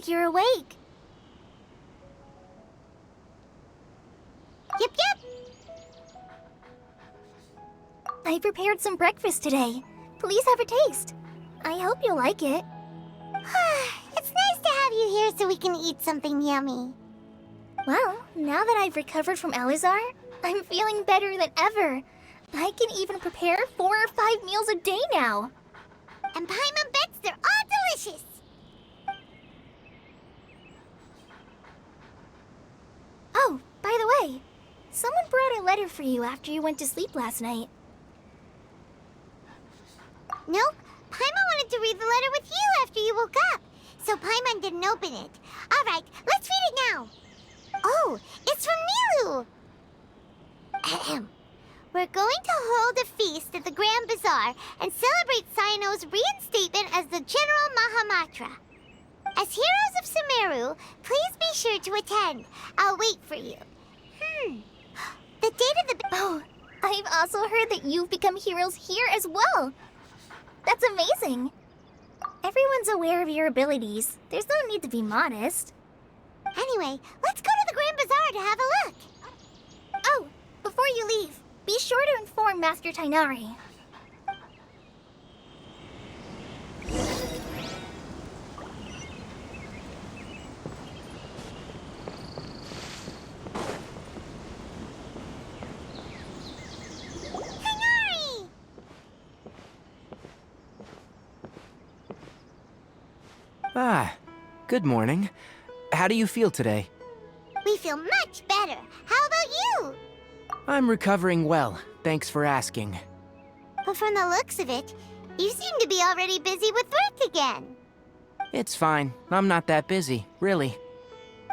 like you're awake. Yep. I prepared some breakfast today. Please have a taste. I hope you'll like it. It's nice to have you here so we can eat something yummy. Well, now that I've recovered from Elazar, I'm feeling better than ever. I can even prepare 4 or 5 meals a day now. And Paimon bets they're all delicious. Oh, by the way, someone brought a letter for you after you went to sleep last night. Nope, Paimon wanted to read the letter with you after you woke up, so Paimon didn't open it. All right, let's read it now. Oh, it's from Nilu. Ahem. We're going to hold a feast at the Grand Bazaar and celebrate Cyno's reinstatement as the General Mahamatra. As heroes of Sumeru, please be sure to attend. I'll wait for you. The date of the... Oh, I've also heard that you've become heroes here as well. That's amazing. Everyone's aware of your abilities. There's no need to be modest. Anyway, let's go to the Grand Bazaar to have a look. Oh, before you leave, be sure to inform Master Tainari. Tainari! Ah, good morning. How do you feel today? We feel much better. How about you? I'm recovering well, thanks for asking. But from the looks of it, you seem to be already busy with work again. It's fine, I'm not that busy, really.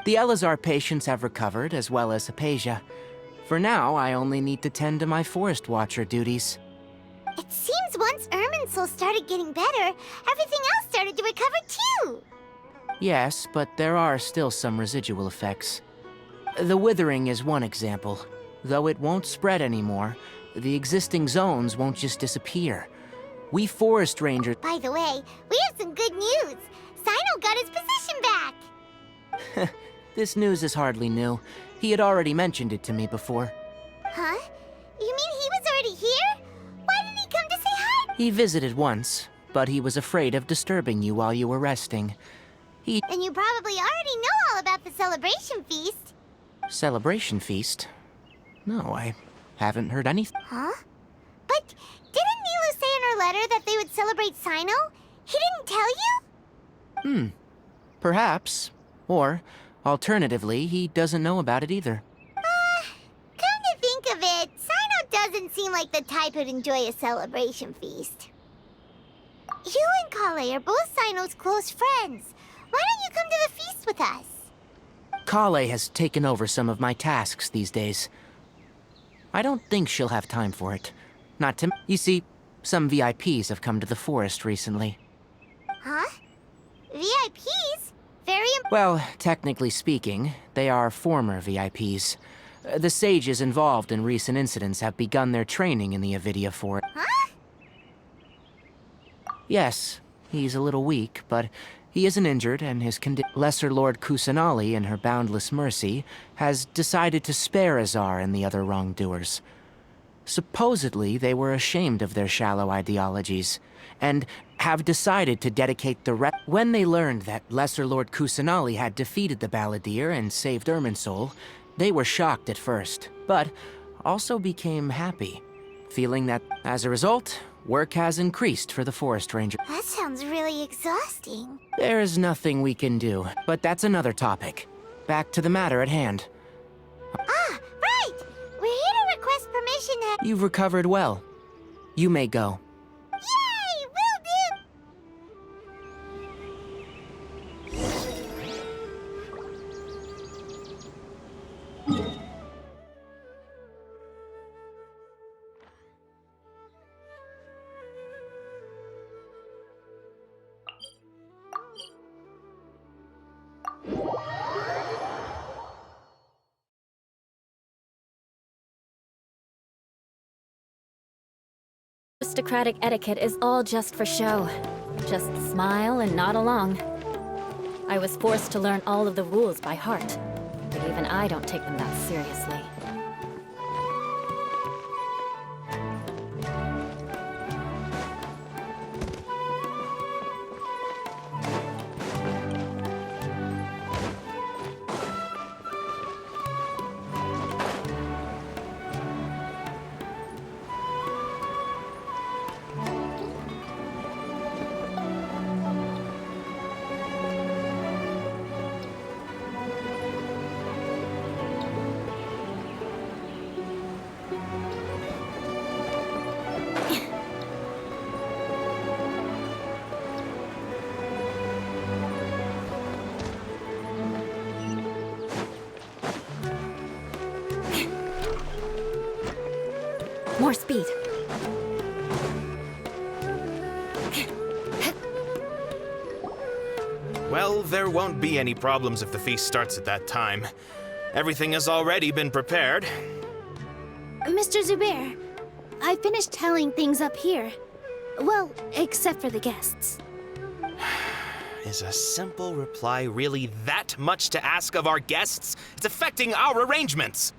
The Elazar patients have recovered, as well as Hypatia. For now, I only need to tend to my Forest Watcher duties. It seems once Irminsul started getting better, everything else started to recover too. Yes, but there are still some residual effects. The withering is one example. Though it won't spread anymore, the existing zones won't just disappear. We forest rangers... By the way, we have some good news. Cyno got his position back. This news is hardly new. He had already mentioned it to me before. Huh? You mean he was already here? Why didn't he come to say hi? He visited once, but he was afraid of disturbing you while you were resting. Then you probably already know all about the celebration feast. Celebration feast? No, I haven't heard anything. Huh? But didn't Nilu say in her letter that they would celebrate Cyno? He didn't tell you? Perhaps. Or, alternatively, he doesn't know about it either. Come to think of it, Cyno doesn't seem like the type who'd enjoy a celebration feast. You and Kale are both Cyno's close friends. Why don't you come to the feast with us? Kale has taken over some of my tasks these days. I don't think she'll have time for it. Not to... You see, some VIPs have come to the forest recently. Huh? VIPs? Very Well, technically speaking, they are former VIPs. The sages involved in recent incidents have begun their training in the Avidia Fort. Huh? Yes, he's a little weak, but he isn't injured, and his Lesser Lord Kusanali, in her boundless mercy, has decided to spare Azar and the other wrongdoers. Supposedly, they were ashamed of their shallow ideologies, and have decided to dedicate the When they learned that Lesser Lord Kusanali had defeated the Balladeer and saved Irminsul, they were shocked at first, but also became happy, feeling that, as a result, work has increased for the Forest Ranger. That sounds really exhausting. There is nothing we can do, but that's another topic. Back to the matter at hand. Ah, right! We're here to request permission to... You've recovered well. You may go. Yay! Will do! Aristocratic etiquette is all just for show. Just smile and nod along. I was forced to learn all of the rules by heart, but even I don't take them that seriously. More speed. Well, there won't be any problems if the feast starts at that time. Everything has already been prepared. Mr. Zubair, I finished tallying things up here. Well, except for the guests. Is a simple reply really that much to ask of our guests? It's affecting our arrangements.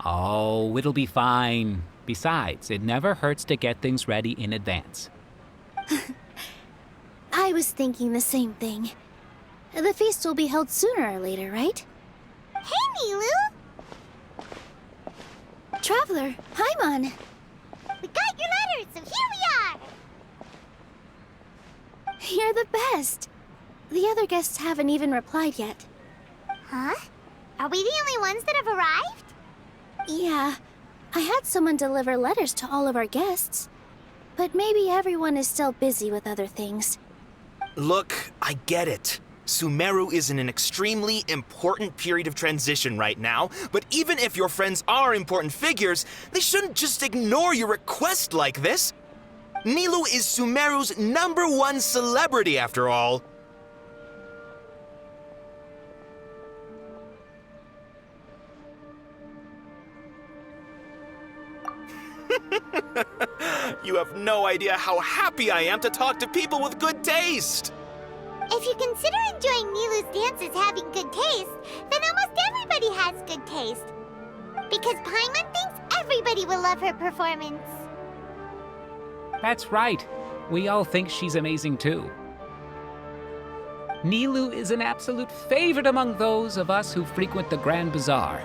Oh, it'll be fine. Besides, it never hurts to get things ready in advance. I was thinking the same thing. The feast will be held sooner or later, right? Hey, Nilu! Traveler, Paimon! We got your letters, so here we are! You're the best! The other guests haven't even replied yet. Huh? Are we the only ones that have arrived? Yeah. I had someone deliver letters to all of our guests. But maybe everyone is still busy with other things. Look, I get it. Sumeru is in an extremely important period of transition right now, but even if your friends are important figures, they shouldn't just ignore your request like this. Nilou is Sumeru's #1 celebrity, after all. You have no idea how happy I am to talk to people with good taste. If you consider enjoying Nilu's dances having good taste, then almost everybody has good taste. Because Paimon thinks everybody will love her performance. That's right. We all think she's amazing too. Nilou is an absolute favorite among those of us who frequent the Grand Bazaar.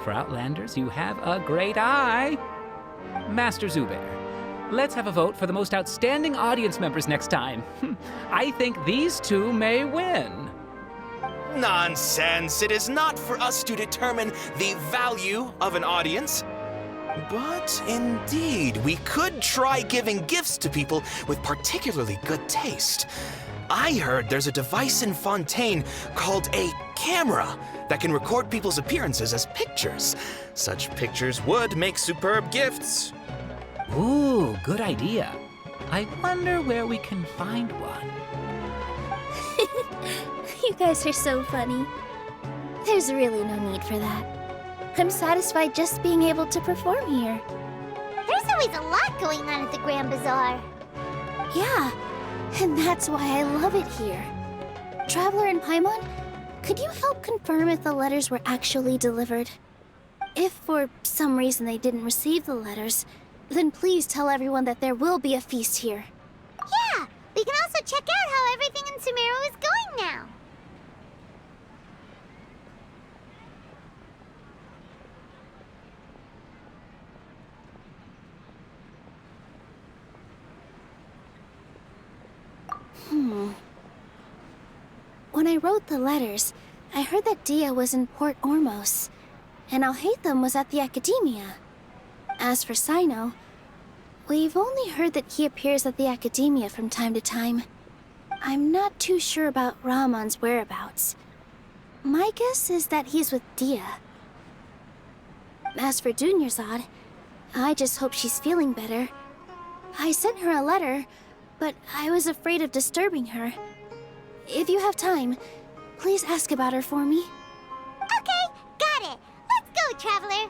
For Outlanders, you have a great eye. Master Zubair, let's have a vote for the most outstanding audience members next time. I think these two may win. Nonsense! It is not for us to determine the value of an audience. But indeed, we could try giving gifts to people with particularly good taste. I heard there's a device in Fontaine called a camera that can record people's appearances as pictures. Such pictures would make superb gifts. Ooh, good idea. I wonder where we can find one. You guys are so funny. There's really no need for that. I'm satisfied just being able to perform here. There's always a lot going on at the Grand Bazaar. Yeah, and that's why I love it here. Traveler and Paimon, could you help confirm if the letters were actually delivered? If for some reason they didn't receive the letters, then please tell everyone that there will be a feast here. Yeah, we can also check out how everything in Sumeru is going now. When I wrote the letters, I heard that Dia was in Port Ormos, and Alhaitham was at the Academia. As for Sino, we've only heard that he appears at the Academia from time to time. I'm not too sure about Rahman's whereabouts. My guess is that he's with Dia. As for Dunyarzad, I just hope she's feeling better. I sent her a letter, but I was afraid of disturbing her. If you have time, please ask about her for me. Okay, got it. Let's go, Traveler.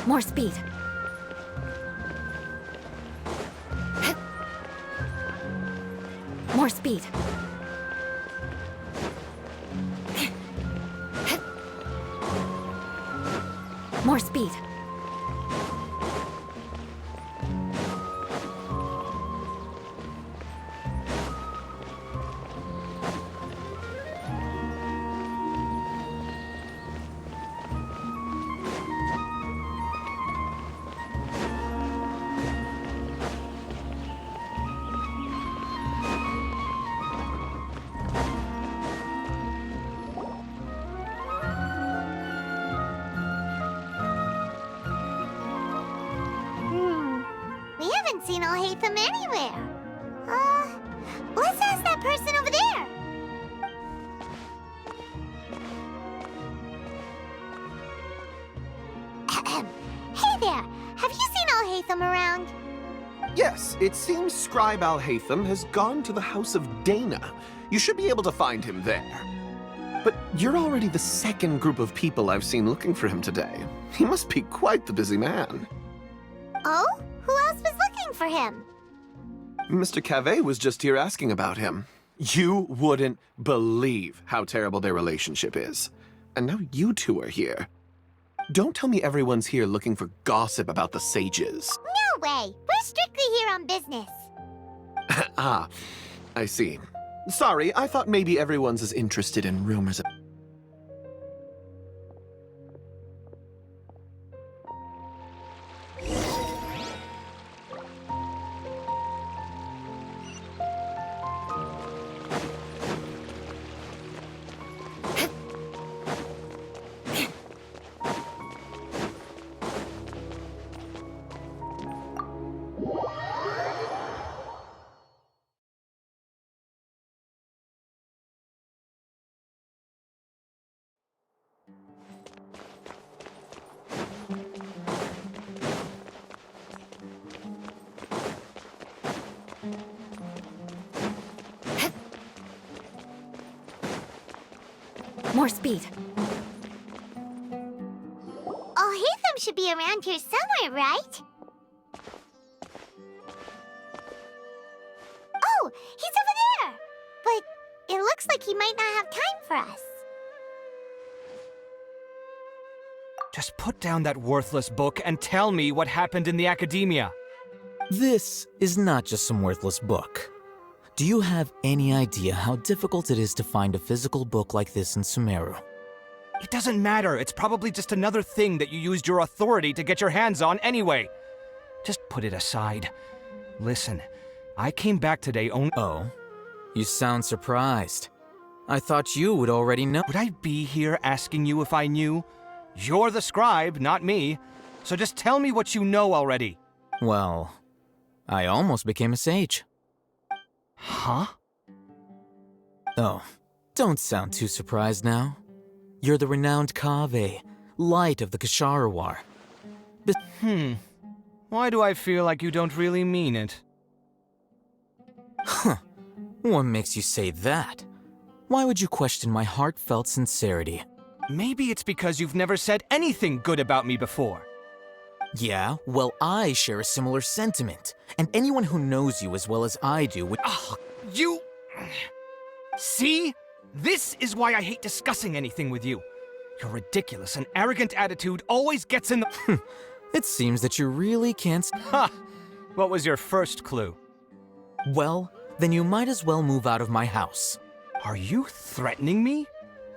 More speed. More speed. More speed. We haven't seen Alhaitham anywhere. Let's ask that person over there. Hey there, have you seen Alhaitham around? Yes, it seems Scribe Alhaitham has gone to the House of Dana. You should be able to find him there. But you're already the second group of people I've seen looking for him today. He must be quite the busy man. Oh? Who else was looking for him? Mr. Cave was just here asking about him. You wouldn't believe how terrible their relationship is. And now you two are here. Don't tell me everyone's here looking for gossip about the sages. No way. We're strictly here on business. Ah, I see. Sorry, I thought maybe everyone's as interested in rumors of... More speed. Alhaitham should be around here somewhere, right? Oh, he's over there! But it looks like he might not have time for us. Just put down that worthless book and tell me what happened in the academia. This is not just some worthless book. Do you have any idea how difficult it is to find a physical book like this in Sumeru? It doesn't matter. It's probably just another thing that you used your authority to get your hands on anyway. Just put it aside. Listen, I came back today only— Oh, you sound surprised. I thought you would already know. Would I be here asking you if I knew? You're the scribe, not me. So just tell me what you know already. Well, I almost became a sage. Huh? Oh, don't sound too surprised now. You're the renowned Kaveh, light of the Kashara War. Why do I feel like you don't really mean it? Huh. What makes you say that? Why would you question my heartfelt sincerity? Maybe it's because you've never said anything good about me before. Yeah, well, I share a similar sentiment. And anyone who knows you as well as I do would— Ugh, you... See? This is why I hate discussing anything with you. Your ridiculous and arrogant attitude always gets in the... It seems that you really can't— Ha! What was your first clue? Well, then you might as well move out of my house. Are you threatening me?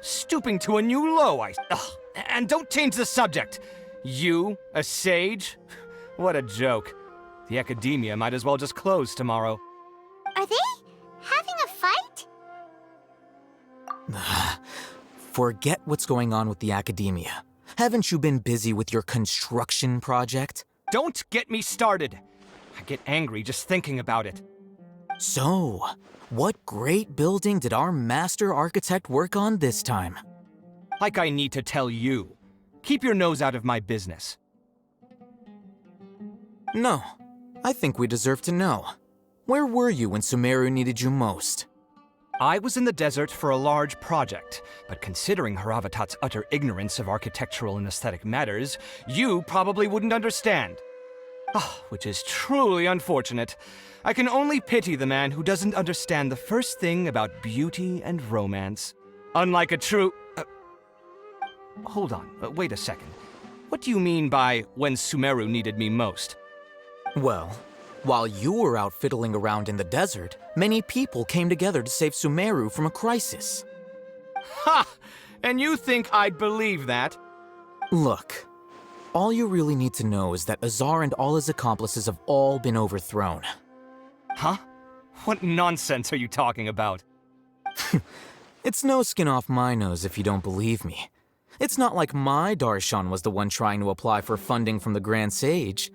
Stooping to a new low, Ugh, and don't change the subject. You, a sage? What a joke. The academia might as well just close tomorrow. Are they having a fight? Forget what's going on with the academia. Haven't you been busy with your construction project? Don't get me started. I get angry just thinking about it. So, what great building did our master architect work on this time? Like I need to tell you. Keep your nose out of my business. No, I think we deserve to know. Where were you when Sumeru needed you most? I was in the desert for a large project, but considering Haravatat's utter ignorance of architectural and aesthetic matters, you probably wouldn't understand. Ah, which is truly unfortunate. I can only pity the man who doesn't understand the first thing about beauty and romance. Unlike a true... hold on, wait a second. What do you mean by when Sumeru needed me most? Well, while you were out fiddling around in the desert, many people came together to save Sumeru from a crisis. Ha! And you think I'd believe that? Look, all you really need to know is that Azar and all his accomplices have all been overthrown. Huh? What nonsense are you talking about? It's no skin off my nose if you don't believe me. It's not like my Darshan was the one trying to apply for funding from the Grand Sage.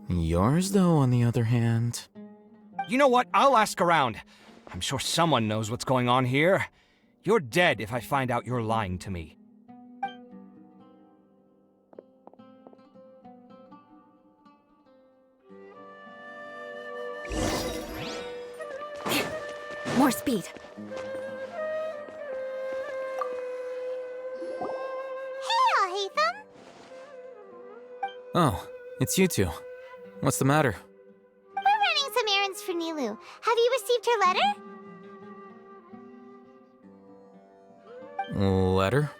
Yours, though, on the other hand... You know what? I'll ask around. I'm sure someone knows what's going on here. You're dead if I find out you're lying to me. More speed. Hey, Alhaitham! Oh, it's you two. What's the matter? We're running some errands for Nilu. Have you received her letter? Letter?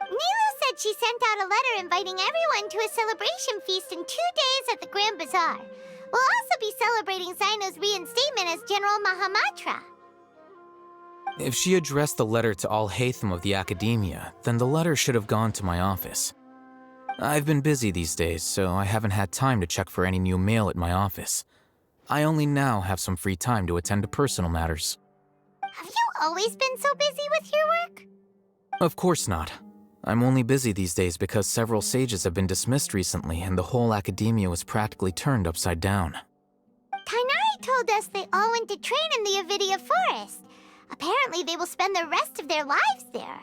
Nilu said she sent out a letter inviting everyone to a celebration feast in 2 days at the Grand Bazaar. We'll also be celebrating Zaino's reinstatement as General Mahamatra. If she addressed the letter to Alhaitham of the Academia, then the letter should have gone to my office. I've been busy these days, so I haven't had time to check for any new mail at my office. I only now have some free time to attend to personal matters. Have you always been so busy with your work? Of course not. I'm only busy these days because several sages have been dismissed recently and the whole Academia was practically turned upside down. Tainari told us they all went to train in the Avidia Forest. Apparently they will spend the rest of their lives there.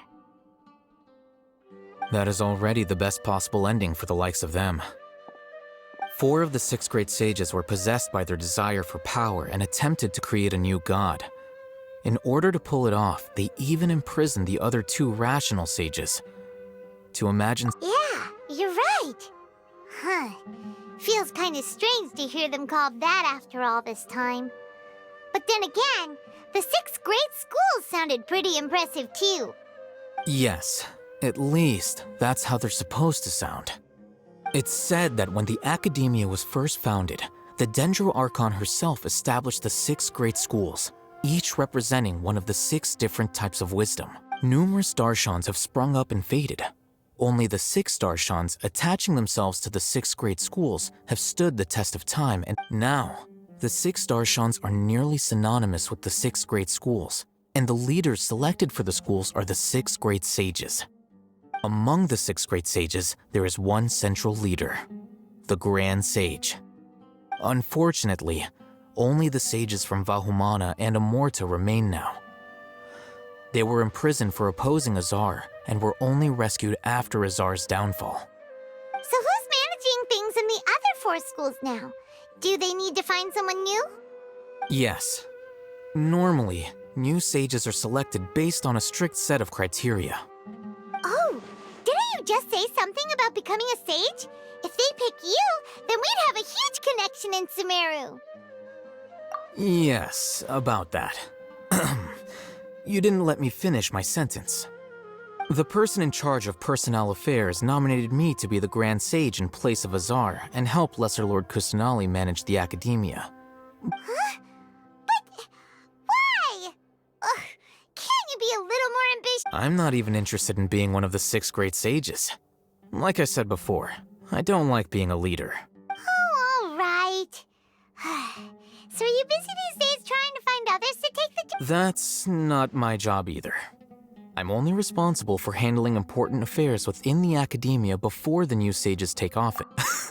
That is already the best possible ending for the likes of them. 4 of the 6 great sages were possessed by their desire for power and attempted to create a new god. In order to pull it off, they even imprisoned the other 2 rational sages. To imagine... Yeah, you're right. Huh. Feels kinda strange to hear them called that after all this time. But then again, the 6 great schools sounded pretty impressive too. Yes, at least that's how they're supposed to sound. It's said that when the Academia was first founded, the Dendro Archon herself established the 6 great schools, each representing one of the 6 different types of wisdom. Numerous Darshans have sprung up and faded. Only the 6 Darshans attaching themselves to the 6 great schools have stood the test of time, and now, the 6 Darshans are nearly synonymous with the 6 great schools, and the leaders selected for the schools are the 6 great sages. Among the 6 great sages, there is one central leader, the Grand Sage. Unfortunately, only the sages from Vahumana and Amorta remain now. They were imprisoned for opposing Azar and were only rescued after Azar's downfall. So who's managing things in the other 4 schools now? Do they need to find someone new? Yes. Normally, new sages are selected based on a strict set of criteria. Oh, didn't you just say something about becoming a sage? If they pick you, then we'd have a huge connection in Sumeru. Yes, about that. You didn't let me finish my sentence. The person in charge of personnel affairs nominated me to be the Grand Sage in place of Azar and help Lesser Lord Kusanali manage the Academia. Huh? But why? Ugh, can't you be a little more ambitious? I'm not even interested in being one of the 6 great sages. Like I said before, I don't like being a leader. Oh, all right. So are you busy these days trying to find others to take the job? That's not my job either. I'm only responsible for handling important affairs within the Academia before the new sages take office.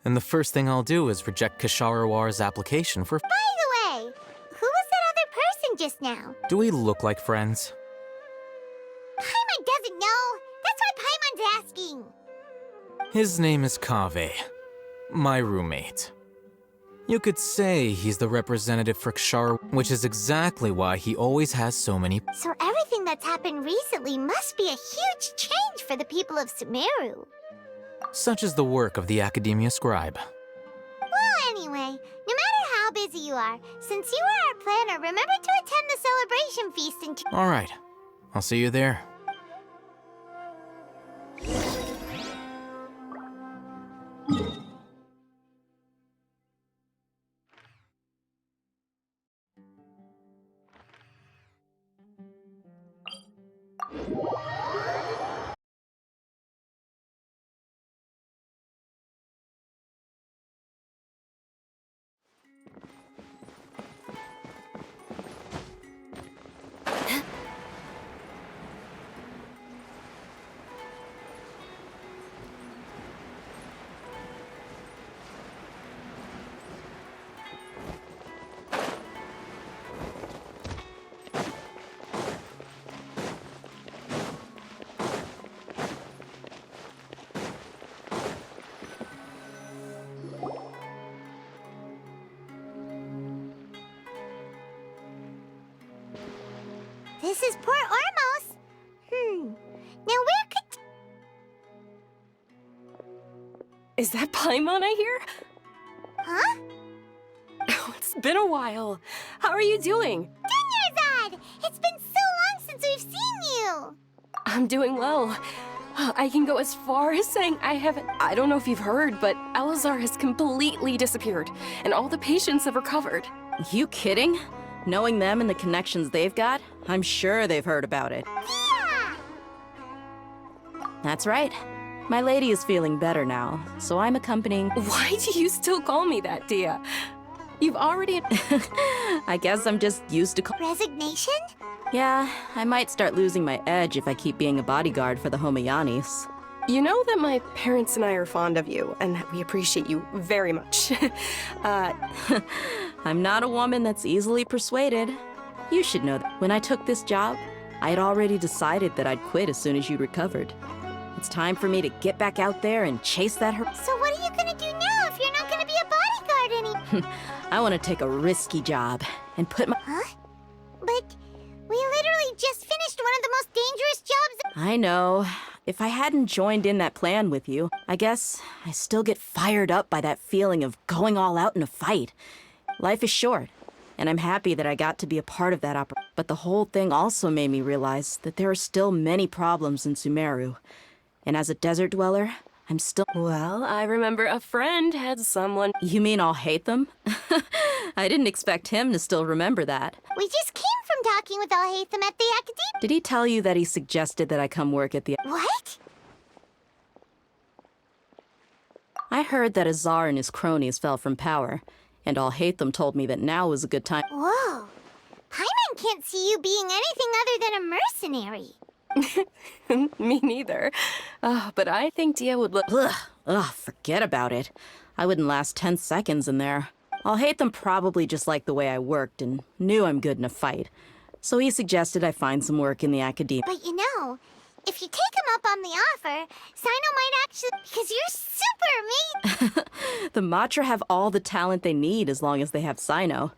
And the first thing I'll do is reject Kasharawar's application for— By the way, who was that other person just now? Do we look like friends? Paimon doesn't know. That's why Paimon's asking. His name is Kaveh, my roommate. You could say he's the representative for Kshar, which is exactly why he always has so many. So everything that's happened recently must be a huge change for the people of Sumeru. Such is the work of the Academia Scribe. Well, anyway, no matter how busy you are, since you are our planner, remember to attend the celebration feast and... All right, I'll see you there. This is Port Ormos. Now where could... Is that Paimon I hear? Huh? Oh, it's been a while. How are you doing? Dunyarzad! It's been so long since we've seen you! I'm doing well. I can go as far as saying I don't know if you've heard, but Elazar has completely disappeared, and all the patients have recovered. You kidding? Knowing them and the connections they've got, I'm sure they've heard about it. Yeah! That's right. My lady is feeling better now, so I'm accompanying... Why do you still call me that, Dia? You've already... I guess I'm just used to Resignation? Yeah, I might start losing my edge if I keep being a bodyguard for the Homayanis. You know that my parents and I are fond of you, and that we appreciate you very much. I'm not a woman that's easily persuaded. You should know that. When I took this job, I had already decided that I'd quit as soon as you recovered. It's time for me to get back out there and chase that So what are you gonna do now if you're not gonna be a bodyguard anymore? I want to take a risky job and put my... Huh? But we literally just finished one of the most dangerous jobs... I know. If I hadn't joined in that plan with you, I guess I still get fired up by that feeling of going all out in a fight. Life is short, and I'm happy that I got to be a part of that operation. But the whole thing also made me realize that there are still many problems in Sumeru. And as a desert dweller, I'm still... Well, I remember a friend had someone... You mean I'll hate them? I didn't expect him to still remember that. We just came from talking with Alhaitham at the Academy. Did he tell you that he suggested that I come work at the... What? I heard that Azar and his cronies fell from power, and Alhaitham told me that now was a good time... Whoa. Paimon can't see you being anything other than a mercenary. Me neither. But I think Dia would look... Ugh, forget about it. I wouldn't last 10 seconds in there. Alhaitham probably just liked the way I worked and knew I'm good in a fight. So he suggested I find some work in the academia. But you know, if you take him up on the offer, Sino might actually... Because you're super amazing! The Matra have all the talent they need as long as they have Sino.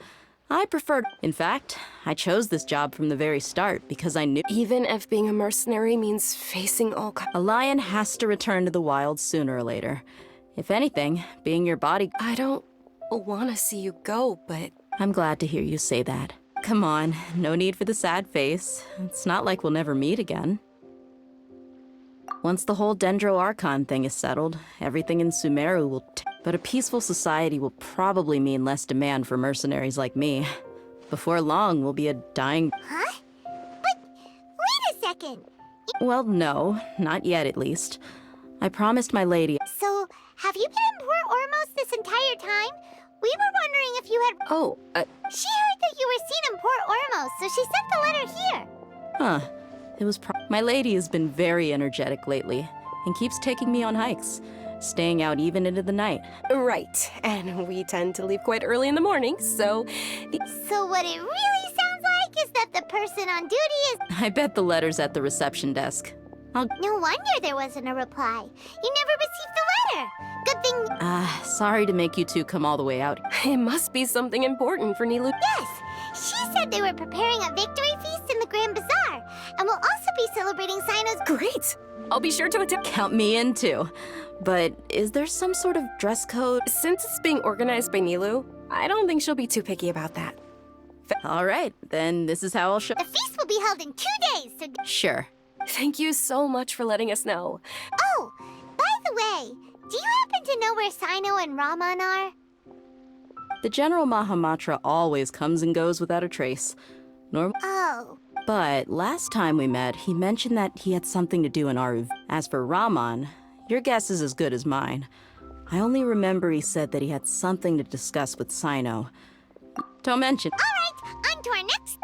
I preferred... In fact, I chose this job from the very start because I knew... Even if being a mercenary means facing all... A lion has to return to the wild sooner or later. If anything, being your body... I don't want to see you go, but... I'm glad to hear you say that. Come on, no need for the sad face. It's not like we'll never meet again. Once the whole Dendro Archon thing is settled, everything in Sumeru will... But a peaceful society will probably mean less demand for mercenaries like me. Before long, we'll be a dying... Huh? But wait a second! Well, no, not yet at least. I promised my lady... So, have you been in Port Ormos this entire time? We were wondering if you had... Oh, She heard that you were seen in Port Ormos, so she sent the letter here. Huh. It was My lady has been very energetic lately, and keeps taking me on hikes, staying out even into the night. Right, and we tend to leave quite early in the morning, so... So what it really sounds like is that the person on duty is... I bet the letter's at the reception desk. No wonder there wasn't a reply. You never received the letter. Good thing... Sorry to make you two come all the way out. It must be something important for Nilou. Yes! She said they were preparing a victory feast in the Grand Bazaar, and will also be celebrating Sino's... Great! I'll be sure to attend. Count me in too. But is there some sort of dress code? Since it's being organized by Nilou, I don't think she'll be too picky about that. All right, then this is how I'll show. The feast will be held in 2 days, so... Sure. Thank you so much for letting us know. Oh, by the way, do you happen to know where Sino and Raman are? The General Mahamatra always comes and goes without a trace. Oh. But last time we met, he mentioned that he had something to do in Aruv. As for Raman, your guess is as good as mine. I only remember he said that he had something to discuss with Sino. Don't mention. All right, on to our next...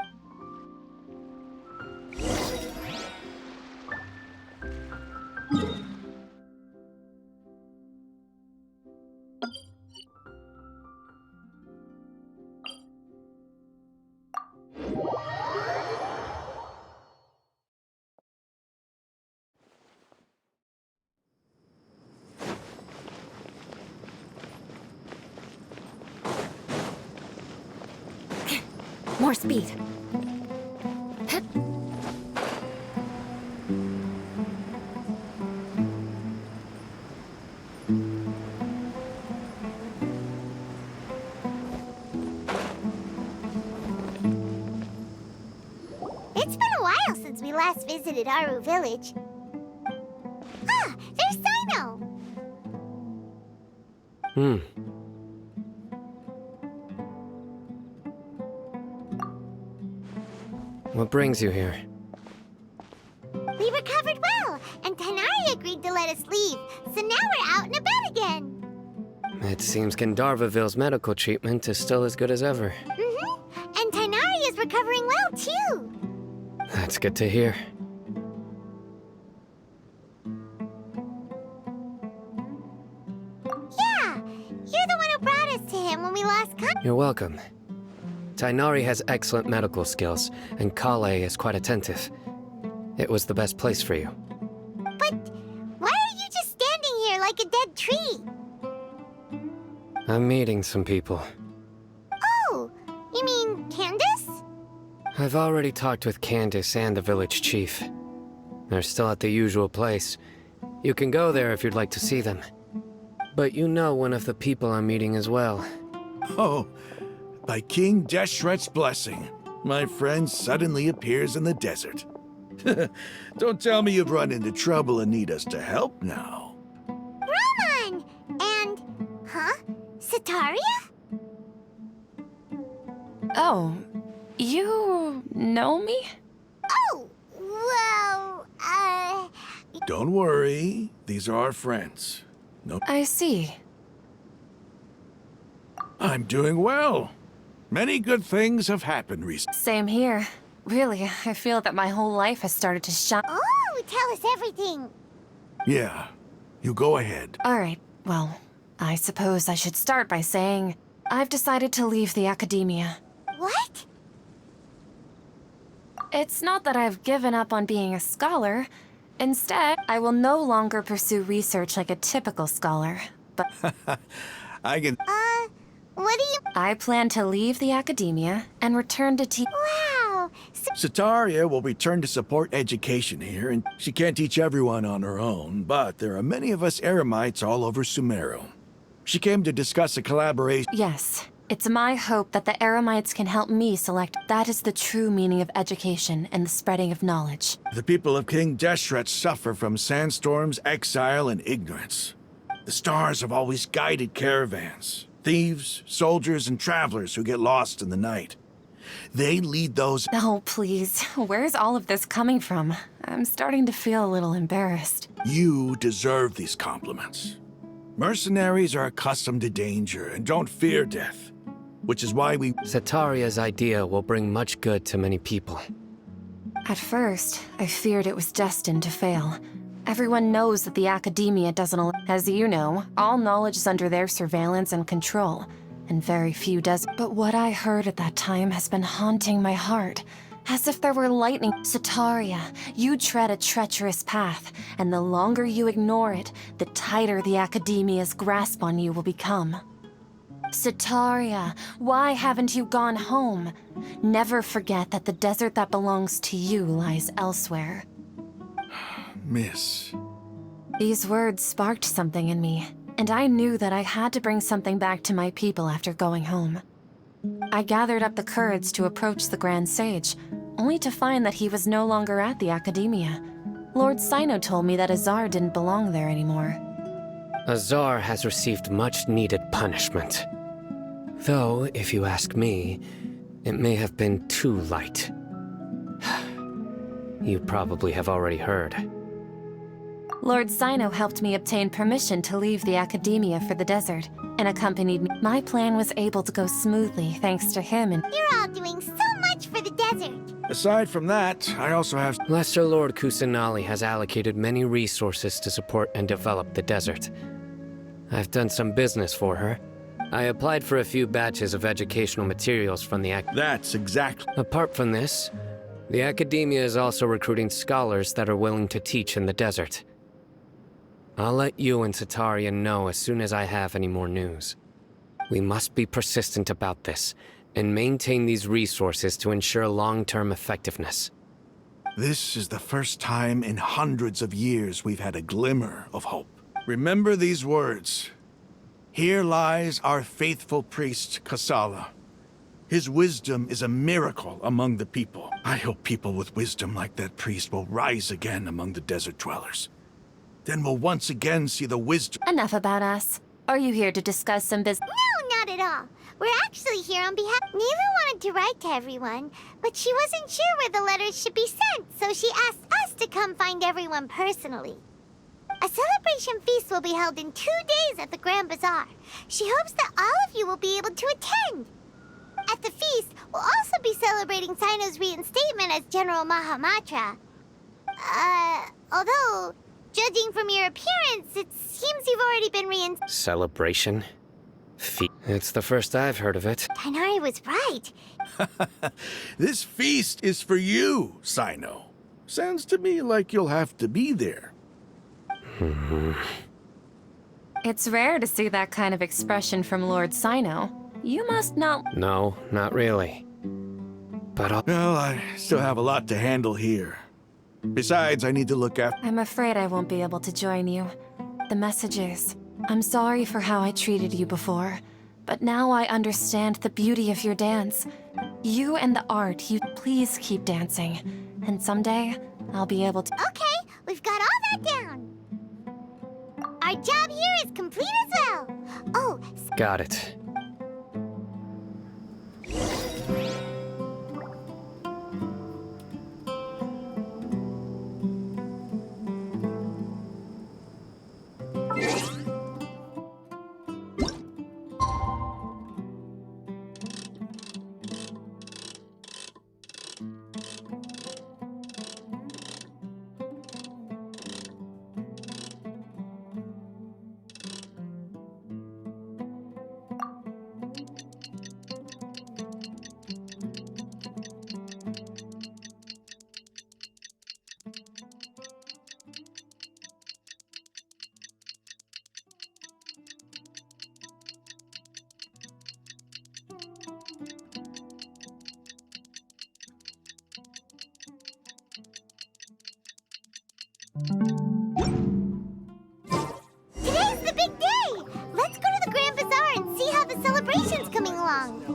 More speed. It's been a while since we last visited Aru Village. Ah, there's Sino! What brings you here? We recovered well, and Tanari agreed to let us leave, so now we're out and about again. It seems Gandharvaville's medical treatment is still as good as ever. And Tanari is recovering well, too. That's good to hear. Yeah, you're the one who brought us to him when we lost contact. You're welcome. Tainari has excellent medical skills, and Kale is quite attentive. It was the best place for you. But why are you just standing here like a dead tree? I'm meeting some people. Oh, you mean Candace? I've already talked with Candace and the village chief. They're still at the usual place. You can go there if you'd like to see them. But you know one of the people I'm meeting as well. Oh, by King Deshret's blessing, my friend suddenly appears in the desert. Don't tell me you've run into trouble and need us to help now. Raman! And... huh? Sataria? Oh, you know me? Oh, well, Don't worry, these are our friends. No, I see. I'm doing well. Many good things have happened recently. Same here. Really, I feel that my whole life has started to shine. Oh, tell us everything. Yeah, you go ahead. All right, well, I suppose I should start by saying I've decided to leave the academia. What? It's not that I've given up on being a scholar. Instead, I will no longer pursue research like a typical scholar, but... I can... what do you... I plan to leave the academia and return to teach... Wow! Sataria will return to support education here, and she can't teach everyone on her own, but there are many of us Eremites all over Sumeru. She came to discuss a collaboration... Yes. It's my hope that the Eremites can help me select. That is the true meaning of education and the spreading of knowledge. The people of King Deshret suffer from sandstorms, exile, and ignorance. The stars have always guided caravans, thieves, soldiers, and travelers who get lost in the night. They lead those... Oh, please. Where's all of this coming from? I'm starting to feel a little embarrassed. You deserve these compliments. Mercenaries are accustomed to danger and don't fear death, which is why we... Sataria's idea will bring much good to many people. At first, I feared it was destined to fail. Everyone knows that the academia doesn't allow... As you know, all knowledge is under their surveillance and control, and very few does. But what I heard at that time has been haunting my heart, as if there were lightning. Sataria, you tread a treacherous path, and the longer you ignore it, the tighter the Academia's grasp on you will become. Sataria, why haven't you gone home? Never forget that the desert that belongs to you lies elsewhere. Miss. These words sparked something in me, and I knew that I had to bring something back to my people after going home. I gathered up the courage to approach the Grand Sage, only to find that he was no longer at the Academia. Lord Sino told me that Azar didn't belong there anymore. Azar has received much-needed punishment. Though, if you ask me, it may have been too light. You probably have already heard. Lord Sino helped me obtain permission to leave the Academia for the desert, and accompanied me. My plan was able to go smoothly thanks to him and— You're all doing so much for the desert. Aside from that, I also have... Lesser Lord Kusanali has allocated many resources to support and develop the desert. I've done some business for her. I applied for a few batches of educational materials from the That's exactly... Apart from this, the Academia is also recruiting scholars that are willing to teach in the desert. I'll let you and Sataria know as soon as I have any more news. We must be persistent about this, and maintain these resources to ensure long-term effectiveness. This is the first time in hundreds of years we've had a glimmer of hope. Remember these words. Here lies our faithful priest, Kasala. His wisdom is a miracle among the people. I hope people with wisdom like that priest will rise again among the desert dwellers. Then we'll once again see the wisdom— Enough about us. Are you here to discuss some business? No, not at all. We're actually here on behalf— Neva wanted to write to everyone, but she wasn't sure where the letters should be sent, so she asked us to come find everyone personally. A celebration feast will be held in 2 days at the Grand Bazaar. She hopes that all of you will be able to attend. At the feast, we'll also be celebrating Sino's reinstatement as General Mahamatra. Although, judging from your appearance, it seems you've already been reinstated. Celebration? It's the first I've heard of it. Tighnari was right. This feast is for you, Sino. Sounds to me like you'll have to be there. It's rare to see that kind of expression from Lord Sino. You must not— No, not really. But I'll— Well, I still have a lot to handle here. Besides, I need to look after— I'm afraid I won't be able to join you. The messages. I'm sorry for how I treated you before, but now I understand the beauty of your dance. You and the art, you please keep dancing. And someday, I'll be able to— Okay, we've got all that down. Our job here is complete as well. Oh, Got it. today's the big day! Let's go to the Grand Bazaar and see how the celebration's coming along.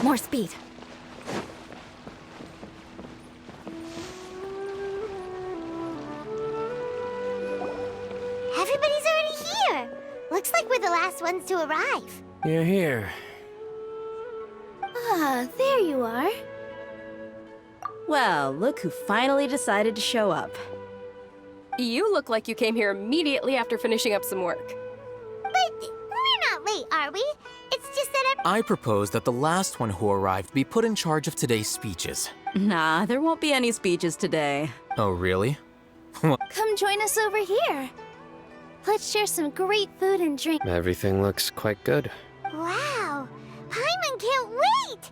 More speed. Everybody's already here. Looks like we're the last ones to arrive. You're here. Ah, there you are. Well, look who finally decided to show up. You look like you came here immediately after finishing up some work. But we're not late, are we? It's just that I propose that the last one who arrived be put in charge of today's speeches. Nah, there won't be any speeches today. Oh, really? Come join us over here. Let's share some great food and drink. Everything looks quite good. Wow! Paimon can't wait!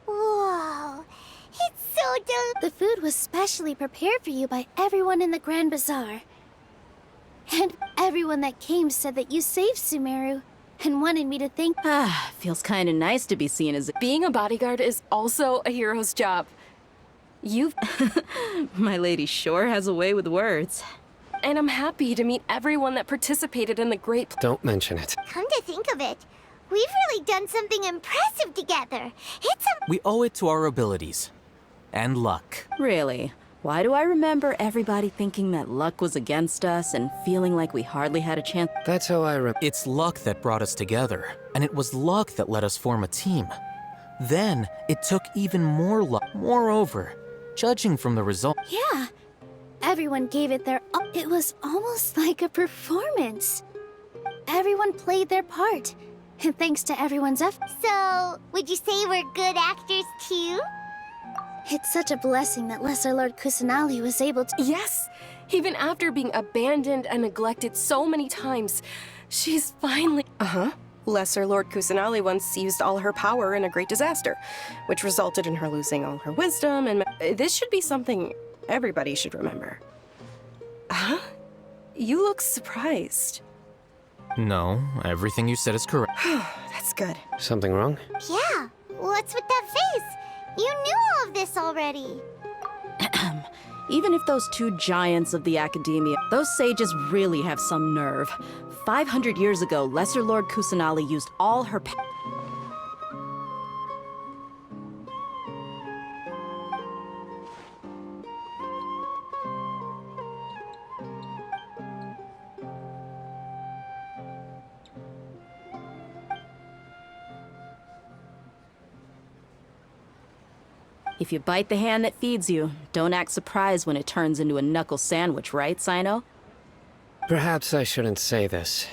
Whoa! It's so delicious! The food was specially prepared for you by everyone in the Grand Bazaar. And everyone that came said that you saved Sumeru and wanted me to thank. Ah, feels kinda nice to be seen as. Being a bodyguard is also a hero's job. You've... My lady sure has a way with words. And I'm happy to meet everyone that participated in the great... Don't mention it. Come to think of it, we've really done something impressive together. It's a... We owe it to our abilities. And luck. Really? Why do I remember everybody thinking that luck was against us and feeling like we hardly had a chance? That's how I It's luck that brought us together, and it was luck that let us form a team. Then, it took even more luck. Moreover, judging from the result... Yeah. Everyone gave it their... It was almost like a performance. Everyone played their part. And thanks to everyone's effort. So, would you say we're good actors too? It's such a blessing that Lesser Lord Kusanali was able to... Yes! Even after being abandoned and neglected so many times, she's finally... Lesser Lord Kusanali once used all her power in a great disaster, which resulted in her losing all her wisdom, and this should be something everybody should remember. Huh? You look surprised. No, everything you said is correct. That's good. Something wrong? Yeah, what's with that face? You knew all of this already. Even if those two giants of the academia, those sages really have some nerve. 500 years ago, Lesser Lord Kusanali used all her If you bite the hand that feeds you, don't act surprised when it turns into a knuckle sandwich, right, Sino? Perhaps I shouldn't say this,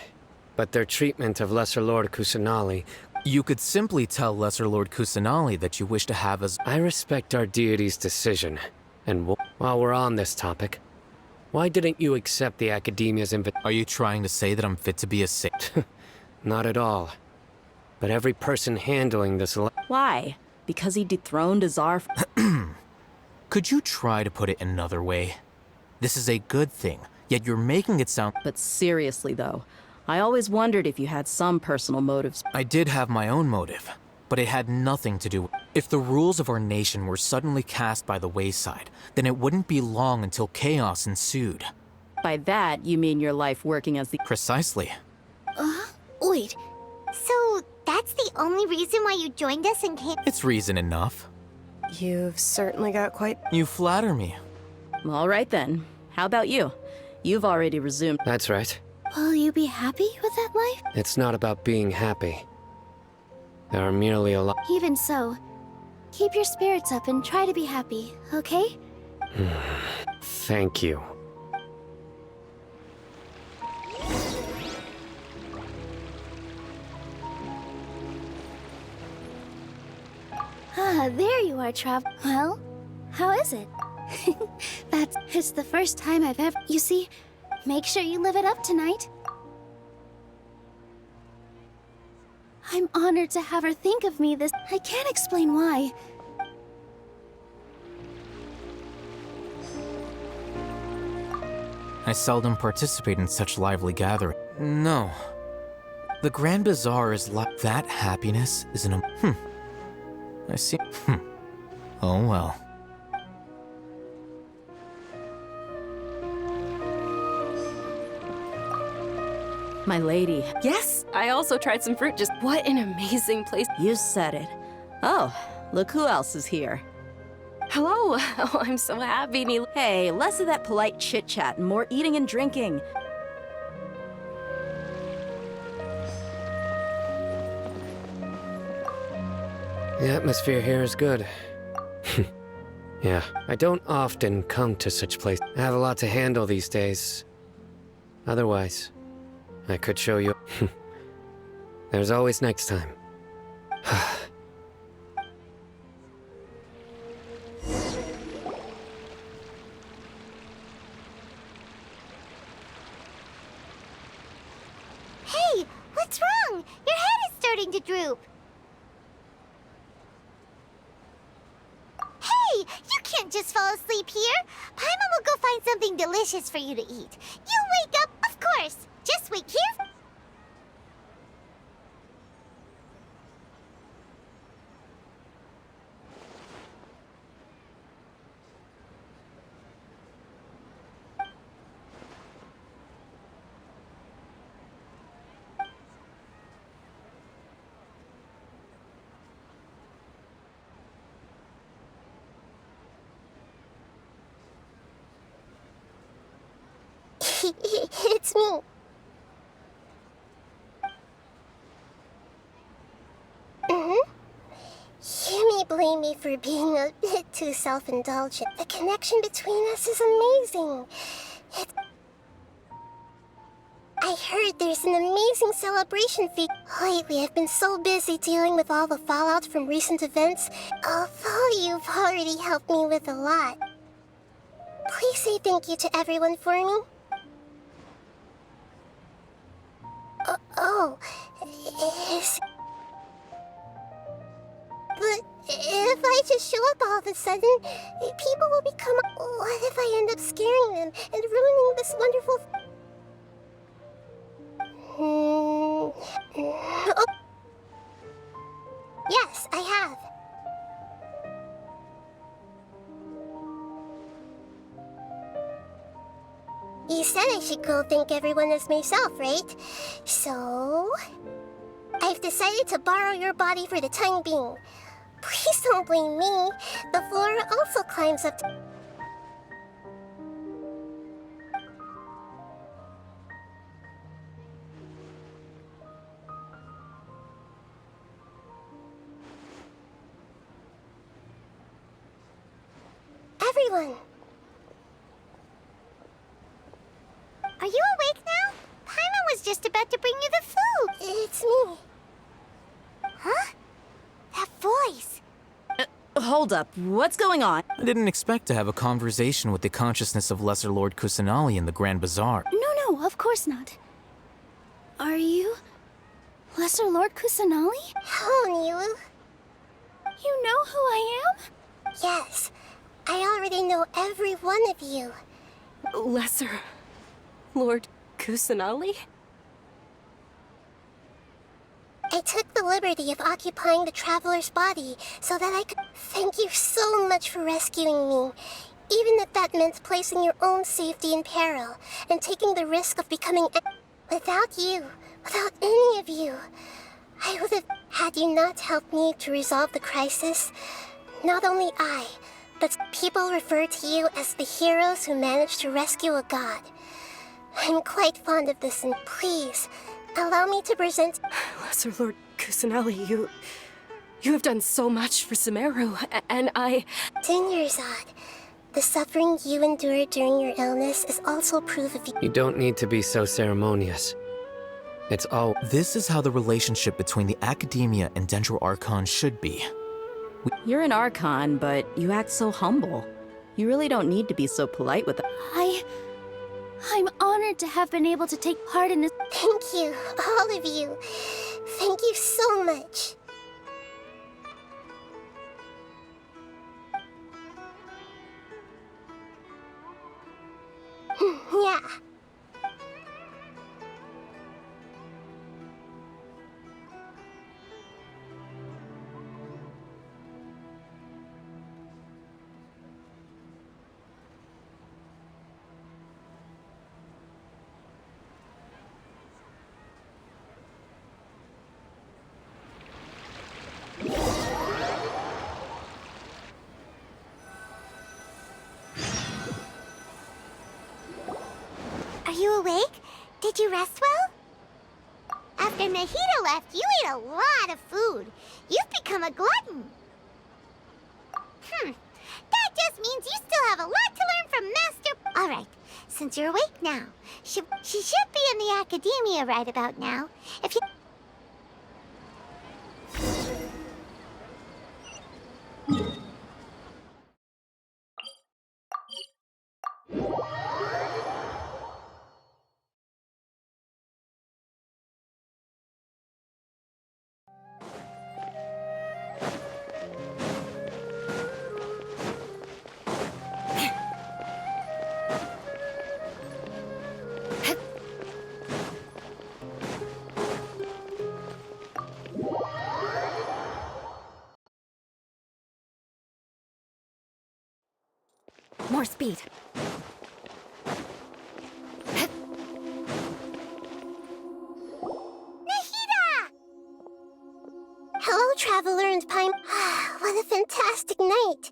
but their treatment of Lesser Lord Kusanali... You could simply tell Lesser Lord Kusanali that you wish to have as... I respect our deity's decision, and while we're on this topic, why didn't you accept the Academia's invitation? Are you trying to say that I'm fit to be a sage? Not at all. But every person handling this... Why? Because he dethroned Azar? Could you try to put it another way? This is a good thing, yet you're making it sound... But seriously, though, I always wondered if you had some personal motives. I did have my own motive, but it had nothing to do with... If the rules of our nation were suddenly cast by the wayside, then it wouldn't be long until chaos ensued. By that, you mean your life working as the... Precisely. Wait. So, that's the only reason why you joined us and came... It's reason enough. You've certainly got quite... You flatter me. All right then. How about you? You've already resumed... That's right. Will you be happy with that life? It's not about being happy. There are merely a lot... Even so, keep your spirits up and try to be happy, okay? Thank you. Ah, there you are, Trav. Well, how is it? It's the first time I've ever... You see, make sure you live it up tonight. I'm honored to have her think of me this... I can't explain why. I seldom participate in such lively gatherings. No. The Grand Bazaar is like that. Happiness is an I see. Oh well. My lady. Yes, I also tried some fruit. Just what an amazing place. You said it. Oh, look who else is here. Hello. Oh, I'm so happy. Hey, less of that polite chit-chat and more eating and drinking. The atmosphere here is good. Yeah, I don't often come to such places. I have a lot to handle these days. Otherwise, I could show you. There's always next time. Hey, what's wrong? Your head is starting to droop. Hey, you can't just fall asleep here. Paimon will go find something delicious for you to eat. You wake up, of course. Just wait here. It's me. You may blame me for being a bit too self-indulgent. The connection between us is amazing. I heard there's an amazing celebration fee. Lately, I've been so busy dealing with all the fallout from recent events, although you've already helped me with a lot. Please say thank you to everyone for me. But if I just show up all of a sudden, people will become... What if I end up scaring them and ruining this wonderful... Oh. Yes, I have. You said I should go thank everyone as myself, right? So... I've decided to borrow your body for the time being. Please don't blame me. The flora also climbs up to... Everyone! Are you awake now? Paimon was just about to bring you the food. It's me. Huh? That voice. Hold up, what's going on? I didn't expect to have a conversation with the consciousness of Lesser Lord Kusanali in the Grand Bazaar. No, of course not. Are you Lesser Lord Kusanali? Hello, Nilu. You know who I am? Yes, I already know every one of you. Lesser Lord Kusanali? I took the liberty of occupying the traveler's body so that I could... Thank you so much for rescuing me. Even if that meant placing your own safety in peril and taking the risk of becoming... Without you, without any of you, I would have... Had you not helped me to resolve the crisis, not only I, but people refer to you as the heroes who managed to rescue a god. I'm quite fond of this, and please, allow me to present... Lesser Lord Kusanali, you have done so much for Sumeru, and I... Dinyarzad, the suffering you endured during your illness is also proof of you. You don't need to be so ceremonious. It's all... This is how the relationship between the Academia and Dendro Archon should be. You're an Archon, but you act so humble. You really don't need to be so polite with them. I'm honored to have been able to take part in this. Thank you, all of you. Thank you so much. Yeah. Did you rest well? After Nahida left, you ate a lot of food. You've become a glutton. That just means you still have a lot to learn from Master... Alright, since you're awake now, she should be in the academia right about now. If you... More speed. Hello, Traveler and Paimon. What a fantastic night.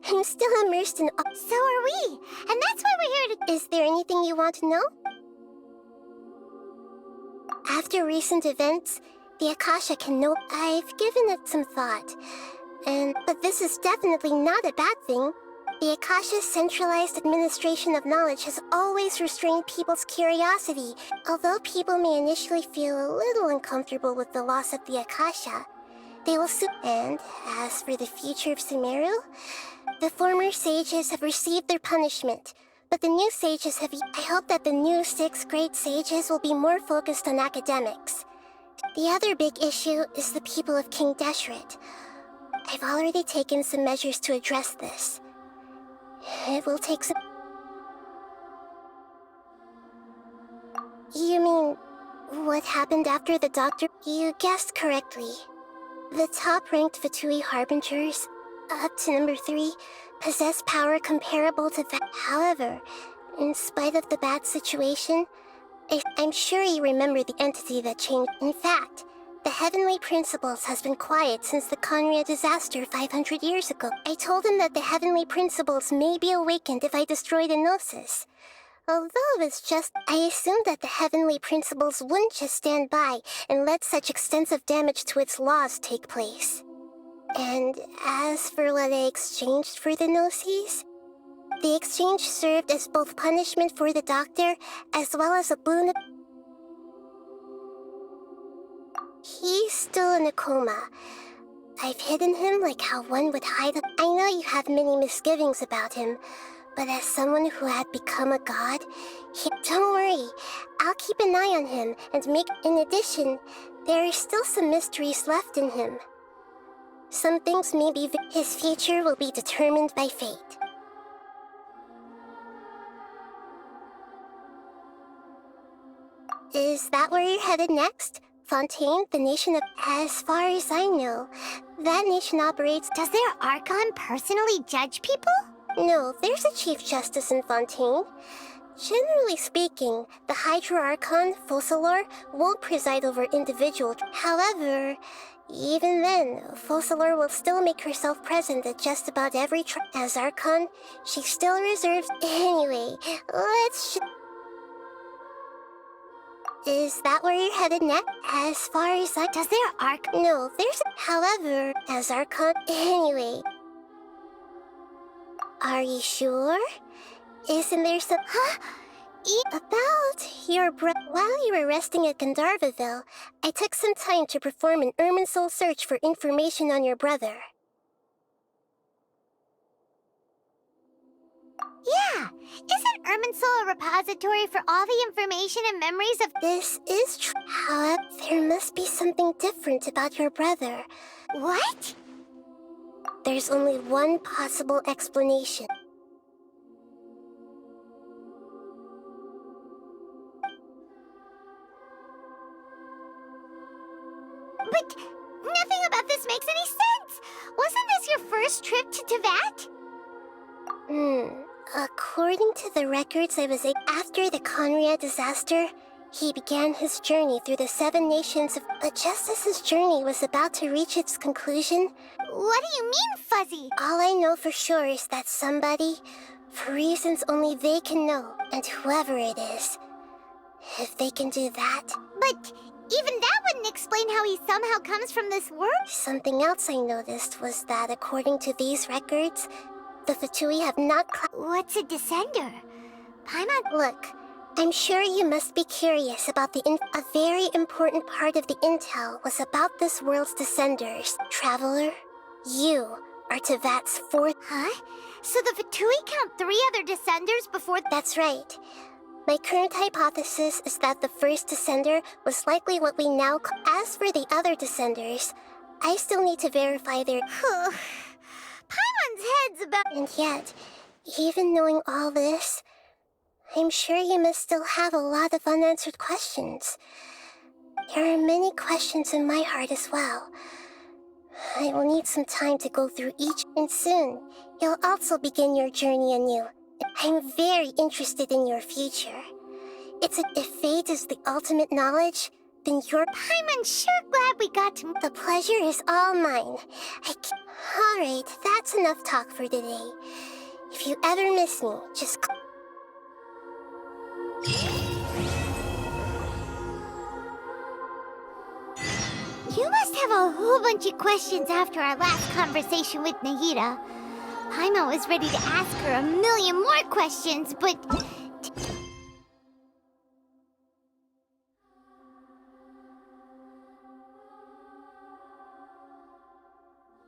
I'm still immersed in... So are we. And that's why we're here to... Is there anything you want to know? After recent events, the Akasha can know... I've given it some thought. But this is definitely not a bad thing. The Akasha's centralized administration of knowledge has always restrained people's curiosity. Although people may initially feel a little uncomfortable with the loss of the Akasha, they will soon... And as for the future of Sumeru, the former sages have received their punishment, but the new sages have... I hope that the new 6 great sages will be more focused on academics. The other big issue is the people of King Deshret. I've already taken some measures to address this. It will take some... You mean, what happened after the doctor? You guessed correctly. The top-ranked Fatui Harbingers, up to number 3, possess power comparable to that. However, in spite of the bad situation, I'm sure you remember the entity that changed. In fact, the Heavenly Principles has been quiet since the Conria disaster 500 years ago. I told him that the Heavenly Principles may be awakened if I destroy the Gnosis. Although it's just... I assumed that the Heavenly Principles wouldn't just stand by and let such extensive damage to its laws take place. And as for what I exchanged for the Gnosis, the exchange served as both punishment for the Doctor as well as a boon. He's still in a coma. I've hidden him like how one would hide a... I know you have many misgivings about him, but as someone who had become a god, don't worry, I'll keep an eye on him and make... In addition, there are still some mysteries left in him. Some things may be... His future will be determined by fate. Is that where you're headed next? Fontaine, the nation of... As far as I know, that nation operates... Does their Archon personally judge people? No, there's a Chief Justice in Fontaine. Generally speaking, the Hydra Archon, Focalor, won't preside over individual... However, even then, Focalor will still make herself present at just about every As Archon, she still reserves... Anyway, let's... Is that where you're headed next? As far as I... Does their Archon... No, there's... However, as Archon... Anyway... Are you sure? Isn't there some... Huh? About your While you were resting at Gandharvaville, I took some time to perform an Irminsul search for information on your brother. Yeah! Isn't Irminsul a repository for all the information and memories of... This is true. However, there must be something different about your brother. What? There's only one possible explanation. But nothing about this makes any sense! Wasn't this your first trip to Teyvat? According to the records after the Conria disaster, he began his journey through the 7 nations of... But just as his journey was about to reach its conclusion... What do you mean, Fuzzy? All I know for sure is that somebody, for reasons only they can know, and whoever it is, If they can do that. But even that wouldn't explain how he somehow comes from this world. Something else I noticed was that according to these records, the Fatui have not What's a descender? Paimon, look. I'm sure you must be curious about A very important part of the intel was about this world's descenders. Traveler, you are Tevat's fourth... Huh? So the Fatui count 3 other descenders before... That's right. My current hypothesis is that the first descender was likely what we now call... As for the other descenders, I still need to verify their... Paimon's head's about... And yet, even knowing all this, I'm sure you must still have a lot of unanswered questions. There are many questions in my heart as well. I will need some time to go through each, and soon, you'll also begin your journey anew. I'm very interested in your future. If fate is the ultimate knowledge, then I'm sure glad we got to... The pleasure is all mine. Alright, that's enough talk for today. If you ever miss me, just... You must have a whole bunch of questions after our last conversation with Nahida. Paimon was ready to ask her a million more questions, but